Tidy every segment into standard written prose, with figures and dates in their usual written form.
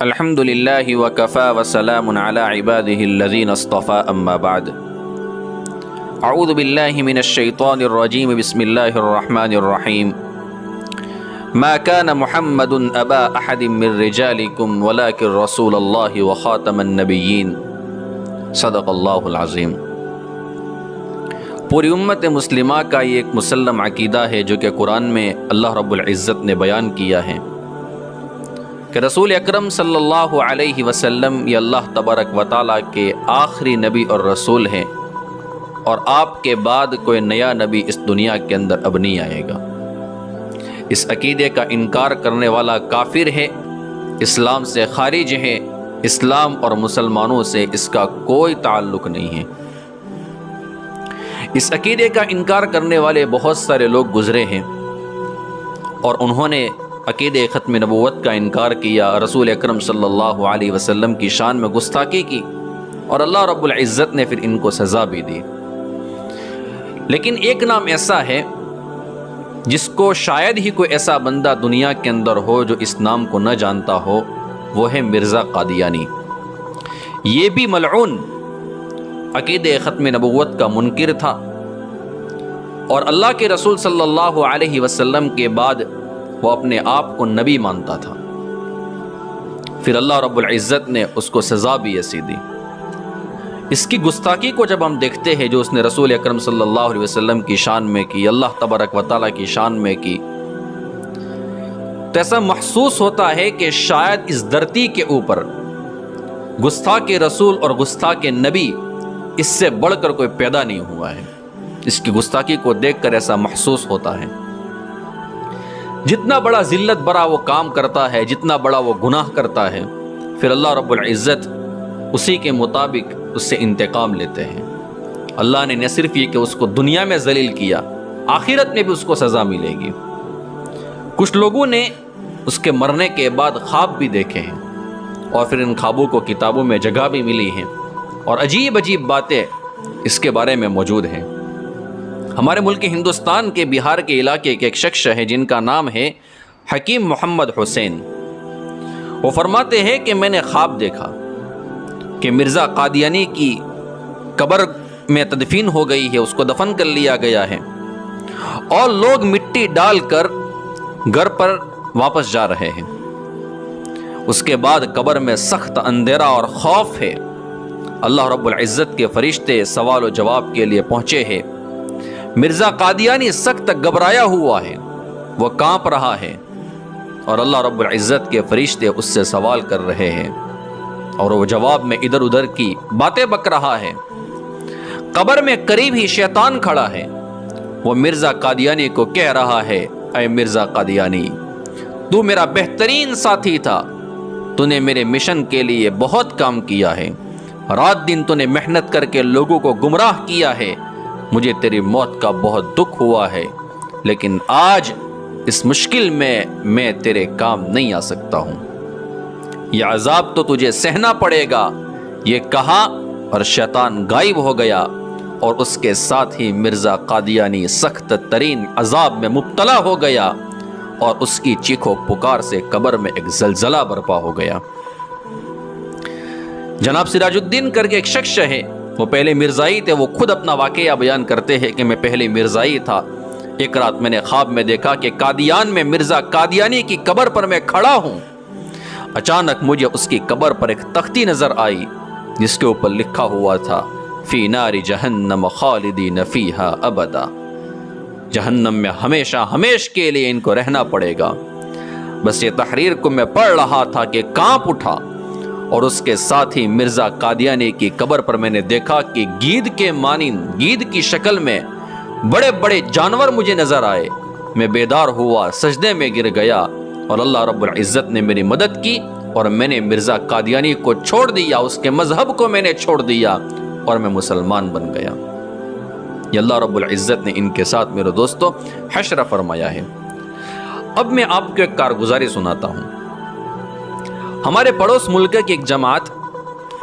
الحمد للہ وکفا وسلام علی عباده الذین اصطفى اما بعد اعوذ باللہ من الشیطان الرجیم بسم اللہ الرحمن الرحیم ما كان محمد ابا احد من رجالکم ولکن رسول اللہ وخاتم النبیین صدق اللہ العظیم۔ پوری امت مسلمہ کا یہ ایک مسلم عقیدہ ہے جو کہ قرآن میں اللہ رب العزت نے بیان کیا ہے کہ رسول اکرم صلی اللہ علیہ وسلم یہ اللہ تبارک و تعالیٰ کے آخری نبی اور رسول ہیں، اور آپ کے بعد کوئی نیا نبی اس دنیا کے اندر اب نہیں آئے گا۔ اس عقیدے کا انکار کرنے والا کافر ہے، اسلام سے خارج ہے، اسلام اور مسلمانوں سے اس کا کوئی تعلق نہیں ہے۔ اس عقیدے کا انکار کرنے والے بہت سارے لوگ گزرے ہیں، اور انہوں نے عقیدہ ختم نبوت کا انکار کیا، رسول اکرم صلی اللہ علیہ وسلم کی شان میں گستاخی کی، اور اللہ رب العزت نے پھر ان کو سزا بھی دی۔ لیکن ایک نام ایسا ہے جس کو شاید ہی کوئی ایسا بندہ دنیا کے اندر ہو جو اس نام کو نہ جانتا ہو، وہ ہے مرزا قادیانی۔ یہ بھی ملعون عقیدہ ختم نبوت کا منکر تھا، اور اللہ کے رسول صلی اللہ علیہ وسلم کے بعد وہ اپنے آپ کو نبی مانتا تھا۔ پھر اللہ رب العزت نے اس کو سزا بھی ایسی دی۔ اس کی گستاخی کو جب ہم دیکھتے ہیں جو اس نے رسول اکرم صلی اللہ علیہ وسلم کی شان میں کی، اللہ تبارک و تعالیٰ کی شان میں کی، تو ایسا محسوس ہوتا ہے کہ شاید اس دھرتی کے اوپر گستاخ رسول اور گستاخ نبی اس سے بڑھ کر کوئی پیدا نہیں ہوا ہے۔ اس کی گستاخی کو دیکھ کر ایسا محسوس ہوتا ہے۔ جتنا بڑا ذلت برا وہ کام کرتا ہے، جتنا بڑا وہ گناہ کرتا ہے، پھر اللہ رب العزت اسی کے مطابق اس سے انتقام لیتے ہیں۔ اللہ نے نہ صرف یہ کہ اس کو دنیا میں ذلیل کیا، آخرت میں بھی اس کو سزا ملے گی۔ کچھ لوگوں نے اس کے مرنے کے بعد خواب بھی دیکھے ہیں، اور پھر ان خوابوں کو کتابوں میں جگہ بھی ملی ہیں، اور عجیب عجیب باتیں اس کے بارے میں موجود ہیں۔ ہمارے ملک ہندوستان کے بہار کے علاقے کے ایک شخص ہے جن کا نام ہے حکیم محمد حسین۔ وہ فرماتے ہیں کہ میں نے خواب دیکھا کہ مرزا قادیانی کی قبر میں تدفین ہو گئی ہے، اس کو دفن کر لیا گیا ہے، اور لوگ مٹی ڈال کر گھر پر واپس جا رہے ہیں۔ اس کے بعد قبر میں سخت اندھیرا اور خوف ہے۔ اللہ رب العزت کے فرشتے سوال و جواب کے لیے پہنچے ہیں۔ مرزا قادیانی سخت گھبرایا ہوا ہے، وہ کانپ رہا ہے، اور اللہ رب العزت کے فرشتے اس سے سوال کر رہے ہیں، اور وہ جواب میں ادھر ادھر کی باتیں بک رہا ہے۔ قبر میں قریب ہی شیطان کھڑا ہے، وہ مرزا قادیانی کو کہہ رہا ہے، اے مرزا قادیانی، تو میرا بہترین ساتھی تھا، تو نے میرے مشن کے لیے بہت کام کیا ہے، رات دن تو نے محنت کر کے لوگوں کو گمراہ کیا ہے، مجھے تیری موت کا بہت دکھ ہوا ہے، لیکن آج اس مشکل میں تیرے کام نہیں آ سکتا ہوں، یہ عذاب تو تجھے سہنا پڑے گا۔ یہ کہا اور شیطان غائب ہو گیا، اور اس کے ساتھ ہی مرزا قادیانی سخت ترین عذاب میں مبتلا ہو گیا، اور اس کی چیخ و پکار سے قبر میں ایک زلزلہ برپا ہو گیا۔ جناب سراج الدین کر کے ایک شخص ہے، وہ پہلے مرزائی تھے، وہ خود اپنا واقعہ بیان کرتے ہیں کہ میں پہلے مرزائی تھا۔ ایک رات میں نے خواب میں دیکھا کہ قادیان میں مرزا قادیانی کی قبر پر میں کھڑا ہوں۔ اچانک مجھے اس کی قبر پر ایک تختی نظر آئی جس کے اوپر لکھا ہوا تھا، فی نار جہنم خالدین فیہا ابدا، جہنم میں ہمیشہ ہمیش کے لیے ان کو رہنا پڑے گا۔ بس یہ تحریر کو میں پڑھ رہا تھا کہ کانپ اٹھا، اور اس کے ساتھ ہی مرزا قادیانی کی قبر پر میں نے دیکھا کہ گید کے مانند، گید کی شکل میں بڑے بڑے جانور مجھے نظر آئے۔ میں بیدار ہوا، سجدے میں گر گیا، اور اللہ رب العزت نے میری مدد کی، اور میں نے مرزا قادیانی کو چھوڑ دیا، اس کے مذہب کو میں نے چھوڑ دیا، اور میں مسلمان بن گیا۔ یہ اللہ رب العزت نے ان کے ساتھ میرے دوستو حشر فرمایا ہے۔ اب میں آپ کو ایک کارگزاری سناتا ہوں۔ ہمارے پڑوس ملک کی ایک جماعت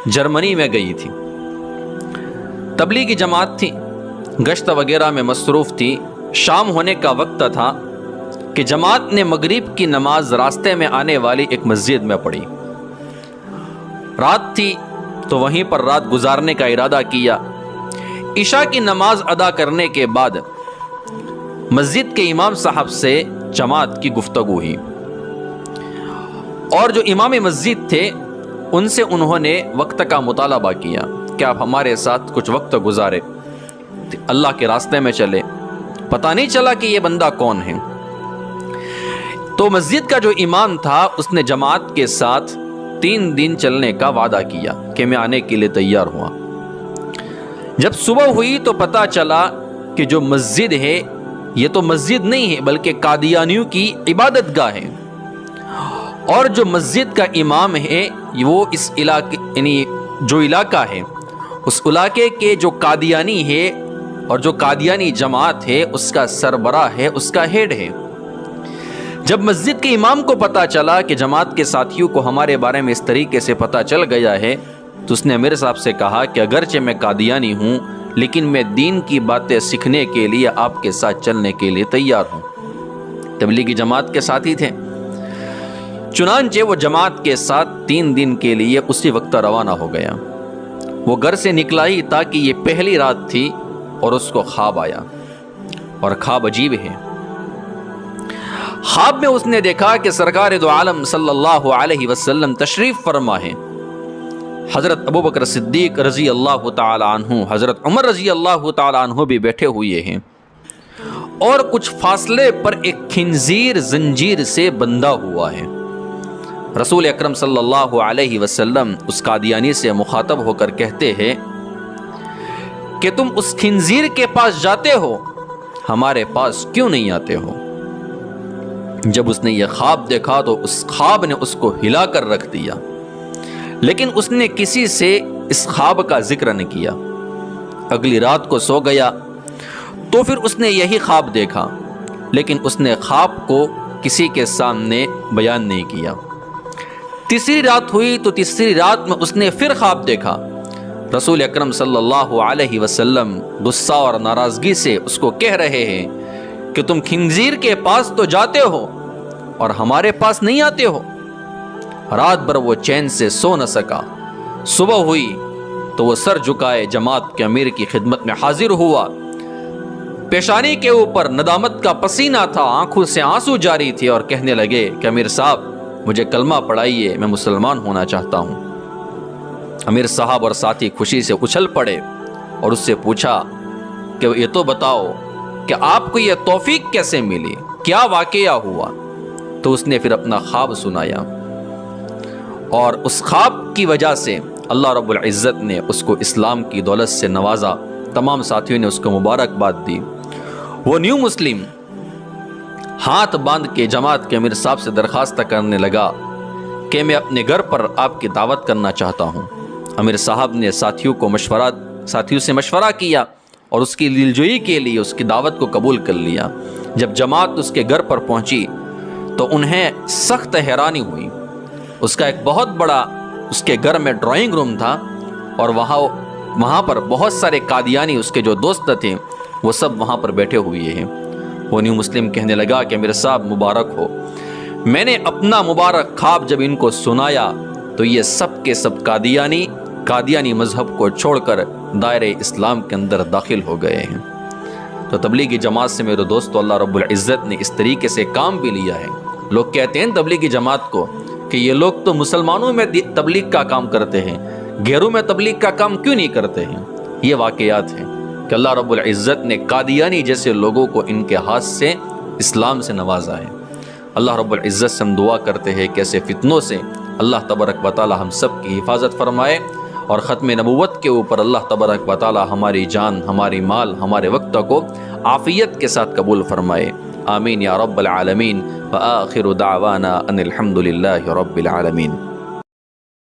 جرمنی میں گئی تھی، تبلیغی جماعت تھی، گشت وغیرہ میں مصروف تھی۔ شام ہونے کا وقت تھا کہ جماعت نے مغرب کی نماز راستے میں آنے والی ایک مسجد میں پڑھی۔ رات تھی تو وہیں پر رات گزارنے کا ارادہ کیا۔ عشاء کی نماز ادا کرنے کے بعد مسجد کے امام صاحب سے جماعت کی گفتگو ہوئی، اور جو امام مسجد تھے ان سے انہوں نے وقت کا مطالبہ کیا کہ آپ ہمارے ساتھ کچھ وقت گزارے، اللہ کے راستے میں چلے۔ پتہ نہیں چلا کہ یہ بندہ کون ہے۔ تو مسجد کا جو امام تھا اس نے جماعت کے ساتھ 3 دن چلنے کا وعدہ کیا کہ میں آنے کے لیے تیار ہوا۔ جب صبح ہوئی تو پتہ چلا کہ جو مسجد ہے یہ تو مسجد نہیں ہے بلکہ قادیانیوں کی عبادت گاہ ہے، اور جو مسجد کا امام ہے وہ اس علاقے یعنی جو علاقہ ہے اس علاقے کے جو قادیانی ہے اور جو قادیانی جماعت ہے اس کا سربراہ ہے، اس کا ہیڈ ہے۔ جب مسجد کے امام کو پتہ چلا کہ جماعت کے ساتھیوں کو ہمارے بارے میں اس طریقے سے پتہ چل گیا ہے تو اس نے امیر صاحب سے کہا کہ اگرچہ میں قادیانی ہوں لیکن میں دین کی باتیں سیکھنے کے لیے آپ کے ساتھ چلنے کے لیے تیار ہوں۔ تبلیغی جماعت کے ساتھی تھے، چنانچہ وہ جماعت کے ساتھ 3 دن کے لیے اسی وقت روانہ ہو گیا۔ وہ گھر سے نکلا ہی تھا کہ یہ پہلی رات تھی اور اس کو خواب آیا، اور خواب عجیب ہے۔ خواب میں اس نے دیکھا کہ سرکار دو عالم صلی اللہ علیہ وسلم تشریف فرما ہے، حضرت ابوبکر صدیق رضی اللہ تعالی عنہ، حضرت عمر رضی اللہ تعالی عنہ بھی بیٹھے ہوئے ہیں، اور کچھ فاصلے پر ایک خنزیر زنجیر سے بندھا ہوا ہے۔ رسول اکرم صلی اللہ علیہ وسلم اس قادیانی سے مخاطب ہو کر کہتے ہیں کہ تم اس خنزیر کے پاس جاتے ہو، ہمارے پاس کیوں نہیں آتے ہو؟ جب اس نے یہ خواب دیکھا تو اس خواب نے اس کو ہلا کر رکھ دیا، لیکن اس نے کسی سے اس خواب کا ذکر نہیں کیا۔ اگلی رات کو سو گیا تو پھر اس نے یہی خواب دیکھا، لیکن اس نے خواب کو کسی کے سامنے بیان نہیں کیا۔ تیسری رات ہوئی تو تیسری رات میں اس نے پھر خواب دیکھا، رسول اکرم صلی اللہ علیہ وسلم غصہ اور ناراضگی سے اس کو کہہ رہے ہیں کہ تم خنزیر کے پاس تو جاتے ہو اور ہمارے پاس نہیں آتے ہو۔ رات بھر وہ چین سے سو نہ سکا۔ صبح ہوئی تو وہ سر جھکائے جماعت کے امیر کی خدمت میں حاضر ہوا۔ پیشانی کے اوپر ندامت کا پسینہ تھا، آنکھوں سے آنسو جاری تھے، اور کہنے لگے کہ امیر صاحب مجھے کلمہ پڑھائیے، میں مسلمان ہونا چاہتا ہوں۔ امیر صاحب اور ساتھی خوشی سے اچھل پڑے اور اس سے پوچھا کہ یہ تو بتاؤ کہ آپ کو یہ توفیق کیسے ملی، کیا واقعہ ہوا؟ تو اس نے پھر اپنا خواب سنایا، اور اس خواب کی وجہ سے اللہ رب العزت نے اس کو اسلام کی دولت سے نوازا۔ تمام ساتھیوں نے اس کو مبارکباد دی۔ وہ نیو مسلم ہاتھ باندھ کے جماعت کے امیر صاحب سے درخواست کرنے لگا کہ میں اپنے گھر پر آپ کی دعوت کرنا چاہتا ہوں۔ امیر صاحب نے ساتھیوں سے مشورہ کیا اور اس کی دلجوئی کے لیے اس کی دعوت کو قبول کر لیا۔ جب جماعت اس کے گھر پر پہنچی تو انہیں سخت حیرانی ہوئی۔ اس کا ایک بہت بڑا اس کے گھر میں ڈرائنگ روم تھا، اور وہاں پر بہت سارے قادیانی اس کے جو دوست تھے وہ سب وہاں پر بیٹھے ہوئے ہیں۔ وہ نیو مسلم کہنے لگا کہ میرے صاحب مبارک ہو، میں نے اپنا مبارک خواب جب ان کو سنایا تو یہ سب کے سب قادیانی مذہب کو چھوڑ کر دائرہ اسلام کے اندر داخل ہو گئے ہیں۔ تو تبلیغی جماعت سے میرے دوستو اللہ رب العزت نے اس طریقے سے کام بھی لیا ہے۔ لوگ کہتے ہیں تبلیغی جماعت کو کہ یہ لوگ تو مسلمانوں میں تبلیغ کا کام کرتے ہیں، غیروں میں تبلیغ کا کام کیوں نہیں کرتے ہیں؟ یہ واقعات ہیں کہ اللہ رب العزت نے قادیانی جیسے لوگوں کو ان کے ہاتھ سے اسلام سے نوازا ہے۔ اللہ رب العزت سے ہم دعا کرتے ہیں کہ ایسے فتنوں سے اللہ تبارک و تعالی ہم سب کی حفاظت فرمائے، اور ختم نبوت کے اوپر اللہ تبارک و تعالی ہماری جان، ہماری مال، ہمارے وقت کو عافیت کے ساتھ قبول فرمائے۔ آمین یا رب العالمین، وآخر دعوانا ان الحمد للہ رب العالمین۔